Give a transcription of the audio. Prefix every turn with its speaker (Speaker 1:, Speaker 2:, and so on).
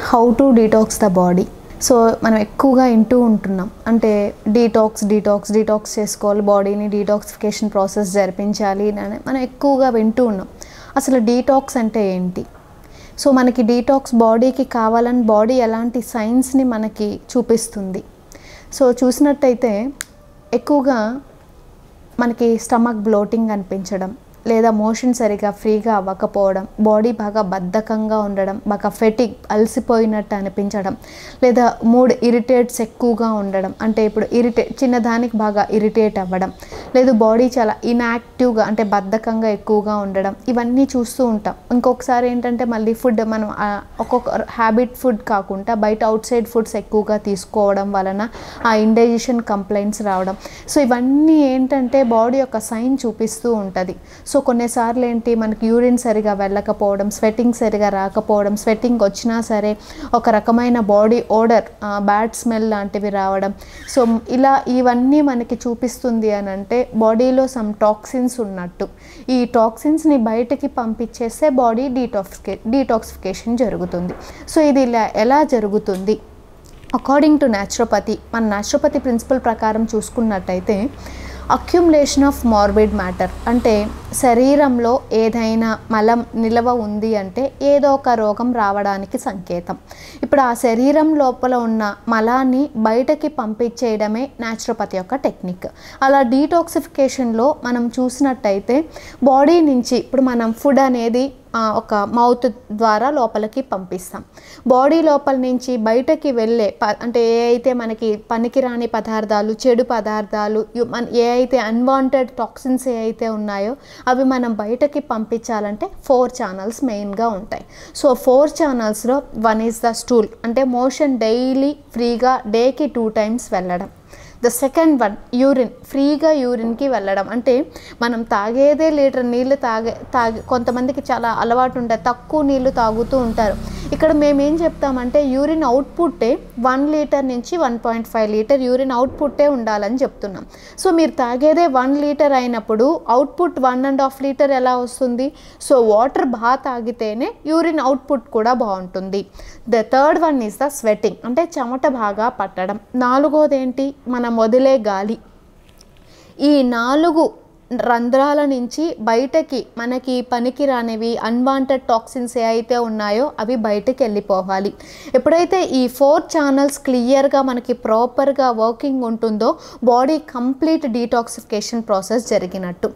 Speaker 1: How to detox the body. So మనం ఎక్కువగా వింటూ ఉంటున్నాం, అంటే డీటాక్స్ చేసుకోవాలి, బాడీని డీటాక్సిఫికేషన్ ప్రాసెస్ జరిపించాలి అని మనం ఎక్కువగా వింటూ ఉన్నాం. అసలు డీటాక్స్ అంటే ఏంటి? సో మనకి డీటాక్స్ బాడీకి కావాలని బాడీ ఎలాంటి సైన్స్ని మనకి చూపిస్తుంది? సో చూసినట్టయితే ఎక్కువగా మనకి స్టమక్ బ్లోటింగ్ అనిపించడం, లేదా మోషన్ సరిగా ఫ్రీగా అవ్వకపోవడం, బాడీ బాగా బద్ధకంగా ఉండడం, బాగా ఫెటిగ్ అలసిపోయినట్టు అనిపించడం, లేదా మూడ్ ఇరిటేట్స్ ఎక్కువగా ఉండడం, అంటే ఇప్పుడు చిన్నదానికి బాగా ఇరిటేట్ అవ్వడం, లేదు బాడీ చాలా ఇన్యాక్టివ్గా అంటే బద్ధకంగా ఎక్కువగా ఉండడం, ఇవన్నీ చూస్తూ ఉంటాం. ఇంకొకసారి ఏంటంటే మళ్ళీ ఫుడ్ మనం ఒక్కొక్క హ్యాబిట్ ఫుడ్ కాకుండా బయట అవుట్ సైడ్ ఫుడ్స్ ఎక్కువగా తీసుకోవడం వలన ఆ ఇండైజెషన్ కంప్లైంట్స్ రావడం. సో ఇవన్నీ ఏంటంటే బాడీ యొక్క సైన్ చూపిస్తూ ఉంటుంది. సో కొన్నిసార్లు ఏంటి, మనకి యూరిన్ సరిగా వెళ్ళకపోవడం, స్వెట్టింగ్ సరిగా రాకపోవడం, స్వెట్టింగ్ వచ్చినా సరే ఒక రకమైన బాడీ ఓడర్, బ్యాడ్ స్మెల్ లాంటివి రావడం. సో ఇవన్నీ మనకి చూపిస్తుంది అని అంటే బాడీలో సమ్ టాక్సిన్స్ ఉన్నట్టు. ఈ టాక్సిన్స్ని బయటకి పంపించేస్తే బాడీ డీటాక్సిఫికేషన్ జరుగుతుంది. సో ఇది ఎలా జరుగుతుంది? అకార్డింగ్ టు న్యాచురోపతి, మన న్యాచురోపతి ప్రిన్సిపల్ ప్రకారం చూసుకున్నట్టయితే అక్యుములేషన్ ఆఫ్ మార్బిడ్ మ్యాటర్, అంటే శరీరంలో ఏదైనా మలం నిలవ ఉంది అంటే ఏదో ఒక రోగం రావడానికి సంకేతం. ఇప్పుడు ఆ శరీరం లోపల ఉన్న మలాన్ని బయటకి పంపించేయడమే న్యాచురోపతి యొక్క టెక్నిక్. అలా డీటాక్సిఫికేషన్లో మనం చూసినట్టయితే బాడీ నుంచి ఇప్పుడు మనం ఫుడ్ అనేది ఒక మౌత్ ద్వారా లోపలికి పంపిస్తాం. బాడీ లోపల నుంచి బయటకి వెళ్ళే అంటే ఏ అయితే మనకి పనికిరాని పదార్థాలు, చెడు పదార్థాలు, ఏ అయితే అన్వాంటెడ్ టాక్సిన్స్ ఏ అయితే ఉన్నాయో అవి మనం బయటకి పంపించాలంటే 4 ఛానల్స్ మెయిన్గా ఉంటాయి. సో 4 ఛానల్స్లో 1 ఈజ్ ద స్టూల్, అంటే మోషన్ డైలీ ఫ్రీగా డేకి 2 టైమ్స్ వెళ్ళడం. ద సెకండ్ వన్ యూరిన్, ఫ్రీగా యూరిన్కి వెళ్ళడం, అంటే మనం తాగేదే లీటర్ నీళ్ళు తాగే కొంతమందికి చాలా అలవాటు ఉంటుంది, తక్కువ నీళ్ళు తాగుతూ ఉంటారు. ఇక్కడ మేమేం చెప్తామంటే యూరిన్ అవుట్పుట్టే 1 లీటర్ నుంచి 1.5 లీటర్ యూరిన్ అవుట్పుట్టే ఉండాలని చెప్తున్నాం. సో మీరు తాగేదే 1 లీటర్ అయినప్పుడు అవుట్పుట్ 1.5 లీటర్ ఎలా వస్తుంది? సో వాటర్ బాగా తాగితేనే యూరిన్ అవుట్పుట్ కూడా బాగుంటుంది. The third one is the sweating, అంటే చెమట బాగా పట్టడం. 4వది ఏంటి? మనం వదిలే గాలి. ఈ 4 రంధ్రాల నుంచి బయటకి మనకి పనికిరానివి అన్వాంటెడ్ టాక్సిన్స్ ఏ అయితే ఉన్నాయో అవి బయటకి వెళ్ళిపోవాలి. ఎప్పుడైతే ఈ 4 ఛానల్స్ క్లియర్గా మనకి ప్రాపర్గా వర్కింగ్ ఉంటుందో బాడీ కంప్లీట్ డీటాక్సిఫికేషన్ ప్రాసెస్ జరిగినట్టు.